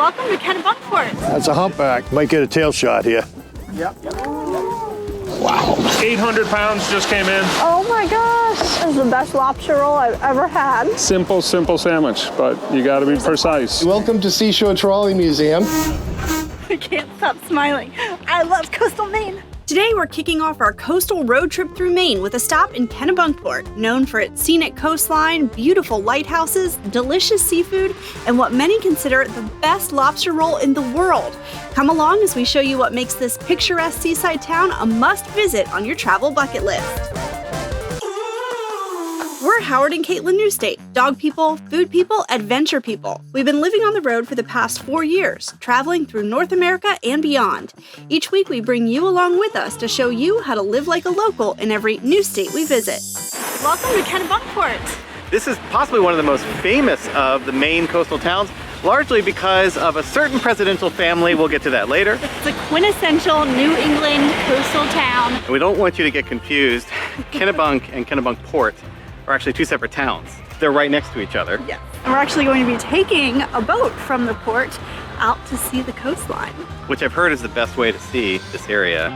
Welcome to Kennebunkport. That's a humpback. Might get a tail shot here. Yep. Wow. 800 pounds just came in. Oh my gosh. This is the best lobster roll I've ever had. Simple sandwich, but you gotta be precise. Welcome to Seashore Trolley Museum. I can't stop smiling. I love coastal Maine. Today we're kicking off our coastal road trip through Maine with a stop in Kennebunkport, known for its scenic coastline, beautiful lighthouses, delicious seafood, and what many consider the best lobster roll in the world. Come along as we show you what makes this picturesque seaside town a must-visit on your travel bucket list. We're Howard and Caitlin Newstate, dog people, food people, adventure people. We've been living on the road for the past 4 years, traveling through North America and beyond. Each week we bring you along with us to show you how to live like a local in every new state we visit. Welcome to Kennebunkport. This is possibly one of the most famous of the Maine coastal towns, largely because of a certain presidential family. We'll get to that later. It's a quintessential New England coastal town. And we don't want you to get confused. Kennebunk and Kennebunkport are actually two separate towns. They're right next to each other. Yes. And we're actually going to be taking a boat from the port out to see the coastline. Which I've heard is the best way to see this area.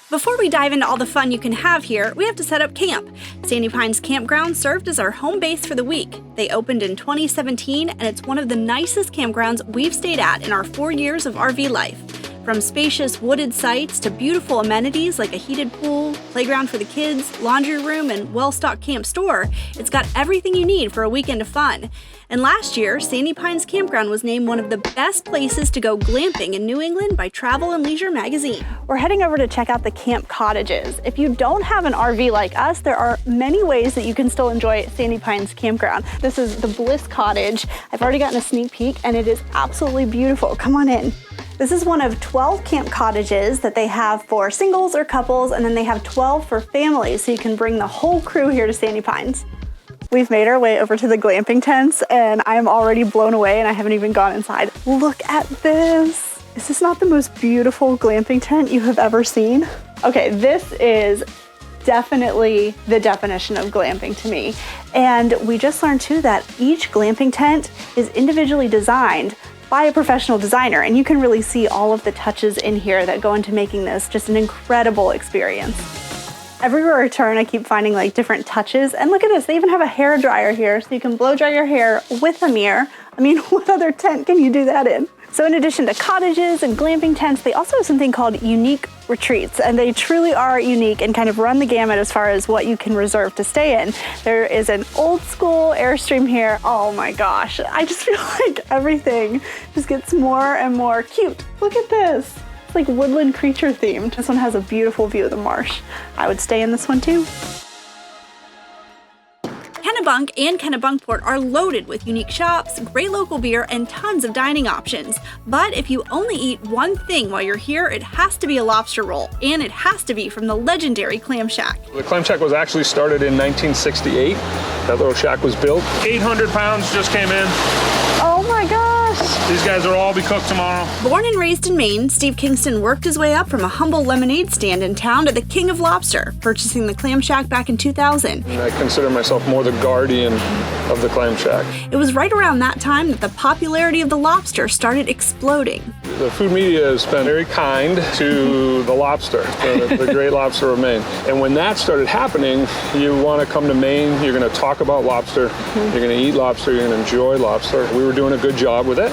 Before we dive into all the fun you can have here, we have to set up camp. Sandy Pines Campground served as our home base for the week. They opened in 2017, and it's one of the nicest campgrounds we've stayed at in our 4 years of RV life. From spacious wooded sites to beautiful amenities like a heated pool, playground for the kids, laundry room, and well-stocked camp store, it's got everything you need for a weekend of fun. And last year, Sandy Pines Campground was named one of the best places to go glamping in New England by Travel and Leisure magazine. We're heading over to check out the camp cottages. If you don't have an RV like us, there are many ways that you can still enjoy Sandy Pines Campground. This is the Bliss Cottage. I've already gotten a sneak peek and it is absolutely beautiful. Come on in. This is one of 12 camp cottages that they have for singles or couples, and then they have 12 for families, so you can bring the whole crew here to Sandy Pines. We've made our way over to the glamping tents, and I am already blown away, and I haven't even gone inside. Look at this. Is this not the most beautiful glamping tent you have ever seen? Okay, this is definitely the definition of glamping to me. And we just learned too that each glamping tent is individually designed by a professional designer, and you can really see all of the touches in here that go into making this just an incredible experience. Everywhere I turn, I keep finding like different touches, and look at this, they even have a hair dryer here, so you can blow dry your hair with a mirror. I mean, what other tent can you do that in? So in addition to cottages and glamping tents, they also have something called unique retreats, and they truly are unique and kind of run the gamut as far as what you can reserve to stay in. There is an old school Airstream here. Oh my gosh, I just feel like everything just gets more and more cute. Look at this. It's like woodland creature themed. This one has a beautiful view of the marsh. I would stay in this one too. Kennebunk and Kennebunkport are loaded with unique shops, great local beer, and tons of dining options. But if you only eat one thing while you're here, it has to be a lobster roll, and it has to be from the legendary Clam Shack. The Clam Shack was actually started in 1968. That little shack was built. 800 pounds just came in. Oh my gosh. These guys will all be cooked tomorrow. Born and raised in Maine, Steve Kingston worked his way up from a humble lemonade stand in town to the king of lobster, purchasing the Clam Shack back in 2000. And I consider myself more the guardian of the Clam Shack. It was right around that time that the popularity of the lobster started exploding. The food media has been very kind to the lobster, the great lobster of Maine. And when that started happening, you want to come to Maine, you're going to talk about lobster, you're going to eat lobster, you're going to enjoy lobster. We were doing a good job with it,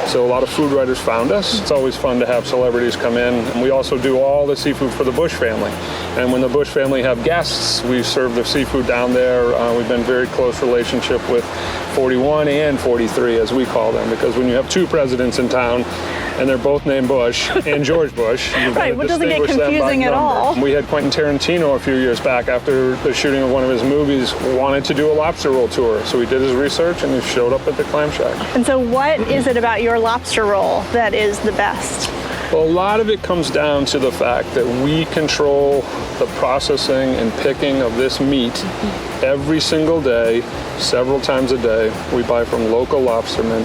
so a lot of food writers found us. It's always fun to have celebrities come in. And we also do all the seafood for the Bush family. And when the Bush family have guests, we serve the seafood down there. We've been very close relationship with 41 and 43, as we call them, because when you have two presidents in town, and they're both named Bush and George Bush. Right, what doesn't get confusing at all. We had Quentin Tarantino a few years back after the shooting of one of his movies wanted to do a lobster roll tour. So he did his research and he showed up at the Clam Shack. And so what is it about your lobster roll that is the best? Well, a lot of it comes down to the fact that we control the processing and picking of this meat every single day, several times a day. We buy from local lobstermen.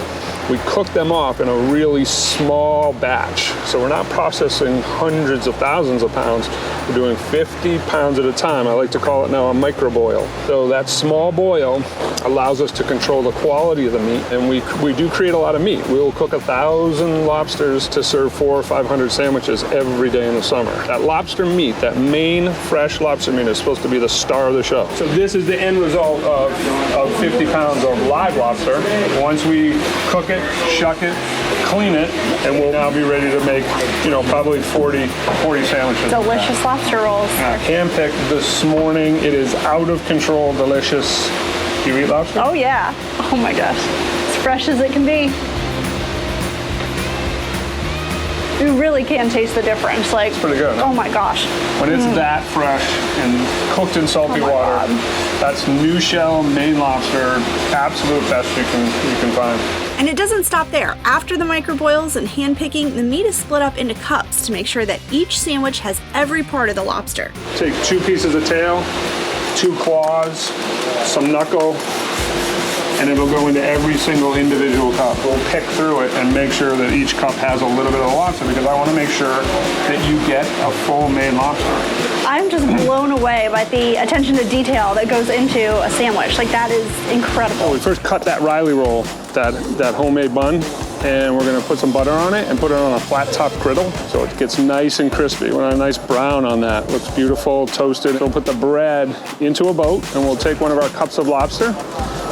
we cook them off in a really small batch. So we're not processing hundreds of thousands of pounds. We're doing 50 pounds at a time. I like to call it now a micro boil. So that small boil allows us to control the quality of the meat, and we do create a lot of meat. We will cook 1,000 lobsters to serve 400 or 500 sandwiches every day in the summer. That lobster meat, that Maine fresh lobster meat, is supposed to be the star of the show. So this is the end result of 50 pounds of live lobster. Once we cook it, shuck it, clean it, and we'll now be ready to make, probably 40 sandwiches. Delicious lobster rolls. Hand-picked this morning. It is out of control, delicious. Do you eat lobster? Oh yeah. Oh my gosh. As fresh as it can be. You really can taste the difference. Like, it's pretty good. Oh my gosh. When it's that fresh and cooked in salty water, God. That's new shell Maine lobster, absolute best you can find. And it doesn't stop there. After the microboils and hand picking, the meat is split up into cups to make sure that each sandwich has every part of the lobster. Take 2 pieces of tail, 2 claws, some knuckle, and it'll go into every single individual cup. We'll pick through it and make sure that each cup has a little bit of lobster, because I want to make sure that you get a full Maine lobster. I'm just blown away by the attention to detail that goes into a sandwich. Like, that is incredible. We first cut that Riley roll, that homemade bun, and we're gonna put some butter on it and put it on a flat top griddle so it gets nice and crispy. We want a nice brown on that. Looks beautiful, toasted. We'll put the bread into a boat, and we'll take one of our cups of lobster.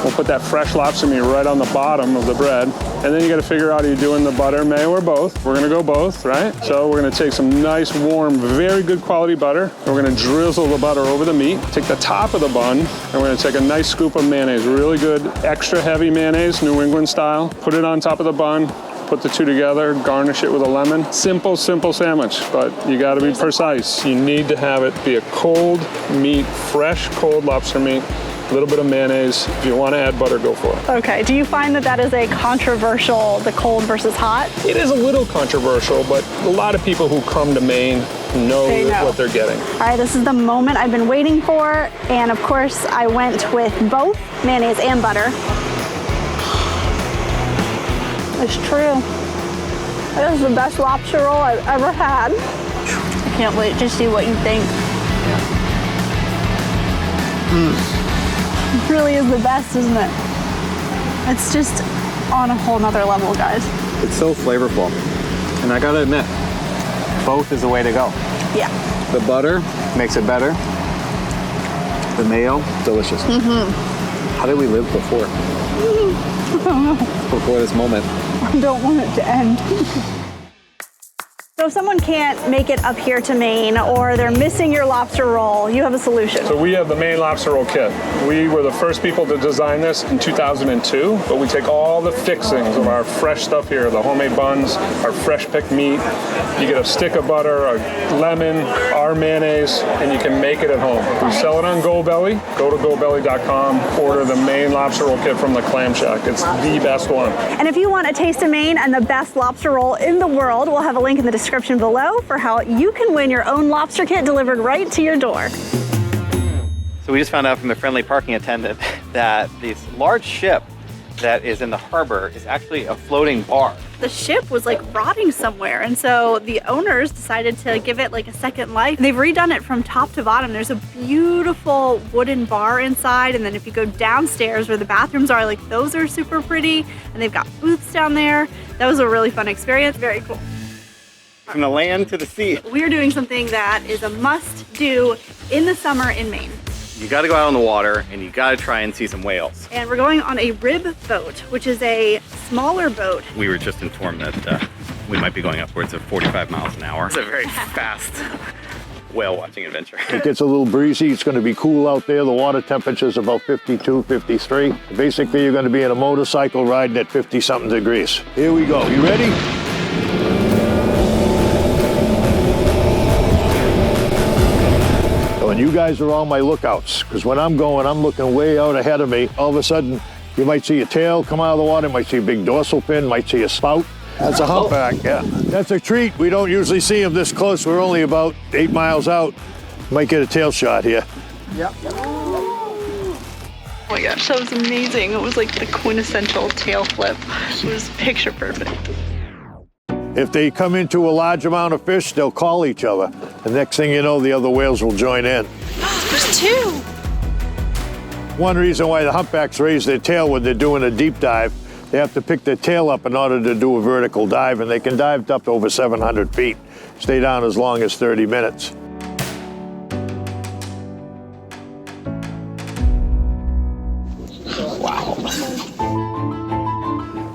We'll put that fresh lobster meat right on the bottom of the bread. And then you gotta figure out, are you doing the butter, mayo, or both? We're gonna go both, right? So we're gonna take some nice, warm, very good quality butter. And we're gonna drizzle the butter over the meat. Take the top of the bun, and we're gonna take a nice scoop of mayonnaise, really good, extra heavy mayonnaise, New England style. Put it on top of the bun. Put the two together, garnish it with a lemon. Simple, simple sandwich, but you gotta be precise. You need to have it be a cold meat, fresh, cold lobster meat. A little bit of mayonnaise. If you want to add butter, go for it. Okay, do you find that is a controversial, the cold versus hot? It is a little controversial, but a lot of people who come to Maine know what they're getting. All right, this is the moment I've been waiting for, and of course I went with both mayonnaise and butter. It's true. That is the best lobster roll I've ever had. I can't wait to see what you think. It really is the best, isn't it? It's just on a whole nother level, guys. It's so flavorful. And I gotta admit, both is the way to go. Yeah. The butter makes it better. The mayo, delicious. How did we live before? I don't know. Before this moment. I don't want it to end. So if someone can't make it up here to Maine, or they're missing your lobster roll, you have a solution. So we have the Maine Lobster Roll Kit. We were the first people to design this in 2002, but we take all the fixings of our fresh stuff here, the homemade buns, our fresh picked meat. You get a stick of butter, a lemon, our mayonnaise, and you can make it at home. We sell it on GoBelly. Go to GoBelly.com, order the Maine Lobster Roll Kit from the Clam Shack. It's the best one. And if you want a taste of Maine and the best lobster roll in the world, we'll have a link in the description below for how you can win your own lobster kit delivered right to your door. So we just found out from the friendly parking attendant that this large ship that is in the harbor is actually a floating bar. The ship was like rotting somewhere, and so the owners decided to give it like a second life. They've redone it from top to bottom. There's a beautiful wooden bar inside, and then if you go downstairs where the bathrooms are, like those are super pretty, and they've got booths down there. That was a really fun experience. Very cool. From the land to the sea. We're doing something that is a must-do in the summer in Maine. You gotta go out on the water and you gotta try and see some whales. And we're going on a rib boat, which is a smaller boat. We were just informed that we might be going upwards of 45 miles an hour. It's a very fast whale watching adventure. It gets a little breezy. It's going to be cool out there. The water temperature is about 52, 53. Basically, you're going to be in a motorcycle riding at 50-something degrees. Here we go. You ready? And you guys are on my lookouts, because when I'm going, I'm looking way out ahead of me. All of a sudden, you might see a tail come out of the water, might see a big dorsal fin, might see a spout. That's a humpback, yeah. That's a treat. We don't usually see them this close. We're only about 8 miles out. Might get a tail shot here. Yep. Oh my gosh, that was amazing. It was like the quintessential tail flip. It was picture perfect. If they come into a large amount of fish, they'll call each other. The next thing you know, the other whales will join in. There's two. One reason why the humpbacks raise their tail when they're doing a deep dive, they have to pick their tail up in order to do a vertical dive, and they can dive up to over 700 feet, stay down as long as 30 minutes.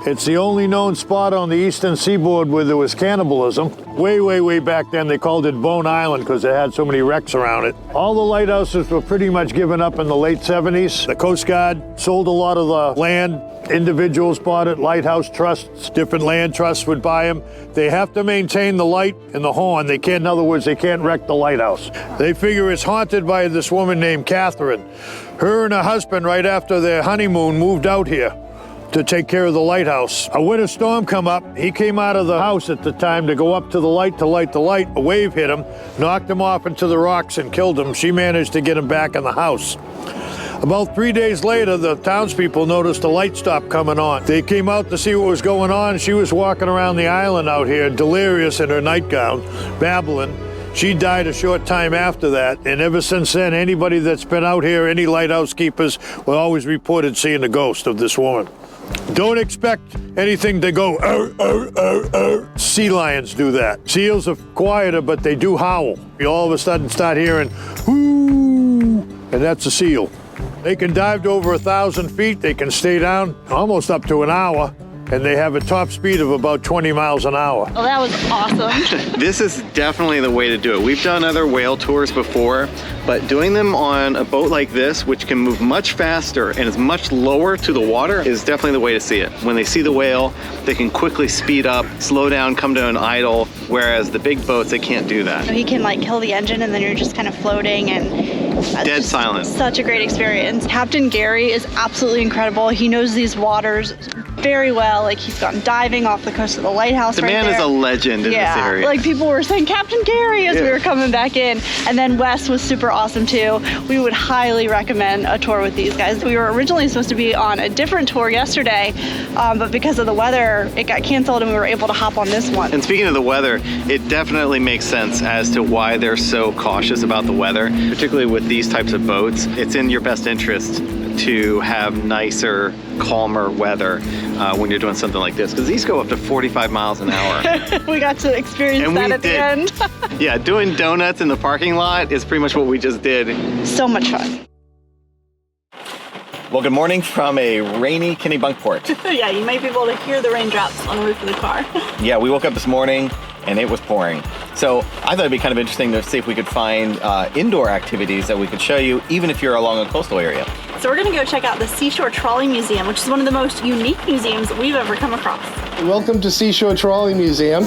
It's the only known spot on the eastern seaboard where there was cannibalism. Way back then, they called it Boon Island because it had so many wrecks around it. All the lighthouses were pretty much given up in the late 70s. The Coast Guard sold a lot of the land. Individuals bought it, lighthouse trusts, different land trusts would buy them. They have to maintain the light and the horn. They can't, in other words, they can't wreck the lighthouse. They figure it's haunted by this woman named Catherine. Her and her husband, right after their honeymoon, moved out here to take care of the lighthouse. A winter storm come up. He came out of the house at the time to go up to the light to light the light. A wave hit him, knocked him off into the rocks and killed him. She managed to get him back in the house. About 3 days later, the townspeople noticed the light stopped coming on. They came out to see what was going on. She was walking around the island out here, delirious in her nightgown, babbling. She died a short time after that, and ever since then, anybody that's been out here, any lighthouse keepers, will always reported seeing the ghost of this woman. Don't expect anything to go, Sea lions do that. Seals are quieter, but they do howl. You all of a sudden start hearing, whoo, and that's a seal. They can dive to over 1,000 feet. They can stay down almost up to an hour, and they have a top speed of about 20 miles an hour. Oh, that was awesome. This is definitely the way to do it. We've done other whale tours before, but doing them on a boat like this, which can move much faster and is much lower to the water, is definitely the way to see it. When they see the whale, they can quickly speed up, slow down, come to an idle, whereas the big boats, they can't do that. He can like kill the engine and then you're just kind of floating and dead silent. Such a great experience. Captain Gary is absolutely incredible. He knows these waters very well. Like he's gone diving off the coast of the lighthouse. The right man there. is a legend in this area. Like people were saying Captain Gary as we were coming back in. And then Wes was super awesome too. We would highly recommend a tour with these guys. We were originally supposed to be on a different tour yesterday, but because of the weather, it got canceled and we were able to hop on this one. And speaking of the weather, it definitely makes sense as to why they're so cautious about the weather, particularly with these types of boats. It's in your best interest to have nicer, calmer weather when you're doing something like this, because these go up to 45 miles an hour. We got to experience that at the end. Yeah, doing donuts in the parking lot is pretty much what we just did. So much fun. Well, good morning from a rainy Kennebunkport. Yeah, you might be able to hear the raindrops on the roof of the car. Yeah, we woke up this morning and it was pouring. So I thought it'd be kind of interesting to see if we could find indoor activities that we could show you, even if you're along a coastal area. So we're gonna go check out the Seashore Trolley Museum, which is one of the most unique museums we've ever come across. Welcome to Seashore Trolley Museum.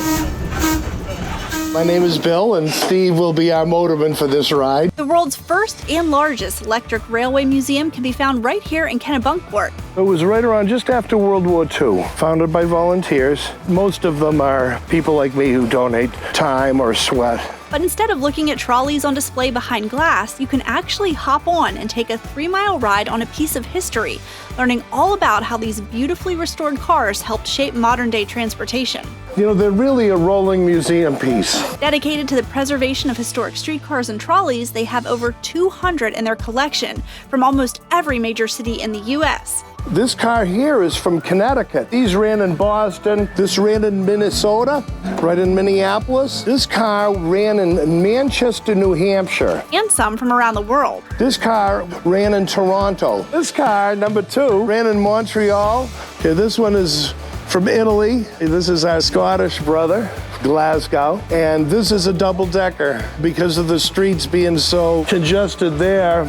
My name is Bill, and Steve will be our motorman for this ride. The world's first and largest electric railway museum can be found right here in Kennebunkport. It was right around just after World War II, founded by volunteers. Most of them are people like me who donate time or sweat. But instead of looking at trolleys on display behind glass, you can actually hop on and take a 3-mile ride on a piece of history, learning all about how these beautifully restored cars helped shape modern-day transportation. You know, they're really a rolling museum piece. Dedicated to the preservation of historic streetcars and trolleys, they have over 200 in their collection from almost every major city in the U.S. This car here is from Connecticut. These ran in Boston. This ran in Minnesota, right in Minneapolis. This car ran in Manchester, New Hampshire. And some from around the world. This car ran in Toronto. This car, number 2, ran in Montreal. Okay, this one is from Italy. This is our Scottish brother, Glasgow. And this is a double-decker because of the streets being so congested there.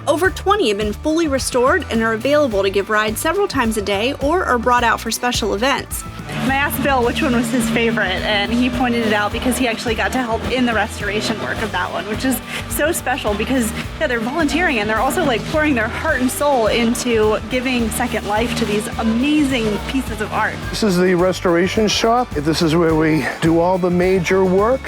Over 20 have been fully restored and are available to give rides several times a day or are brought out for special events. I asked Bill which one was his favorite, and he pointed it out because he actually got to help in the restoration work of that one, which is so special because they're volunteering and they're also like pouring their heart and soul into giving second life to these amazing pieces of art. This is the restoration shop. This is where we do all the major work.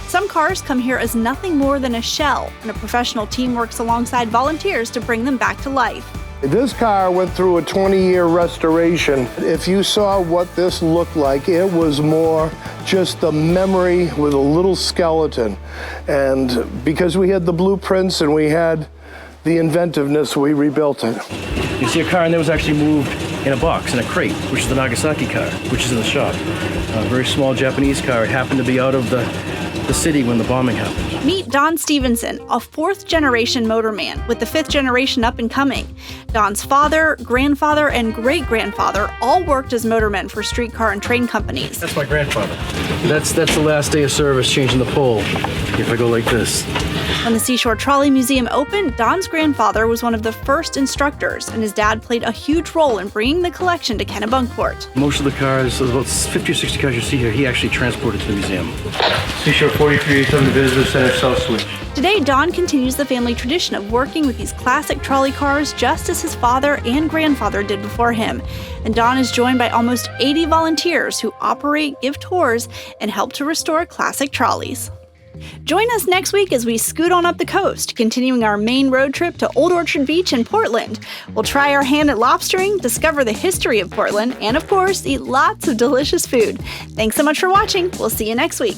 Some cars come here as nothing more than a shell, and a professional team works alongside volunteers to bring them back to life. This car went through a 20-year restoration. If you saw what this looked like, it was more just a memory with a little skeleton. And because we had the blueprints and we had the inventiveness, we rebuilt it. You see a car and that was actually moved in a box, in a crate, which is the Nagasaki car, which is in the shop. A very small Japanese car. It happened to be out of the city when the bombing happened. Meet Don Stevenson, a fourth-generation motorman with the fifth generation up and coming. Don's father, grandfather, and great-grandfather all worked as motormen for streetcar and train companies. That's my grandfather. That's the last day of service, changing the pole, if I go like this. When the Seashore Trolley Museum opened, Don's grandfather was one of the first instructors, and his dad played a huge role in bringing the collection to Kennebunkport. Most of the cars, about 50 or 60 cars you see here, he actually transported to the museum. Seashore 4387 Visitor Center South Switch. Today, Don continues the family tradition of working with these classic trolley cars just as his father and grandfather did before him. And Don is joined by almost 80 volunteers who operate, give tours, and help to restore classic trolleys. Join us next week as we scoot on up the coast, continuing our Maine road trip to Old Orchard Beach in Portland. We'll try our hand at lobstering, discover the history of Portland, and of course, eat lots of delicious food. Thanks so much for watching. We'll see you next week.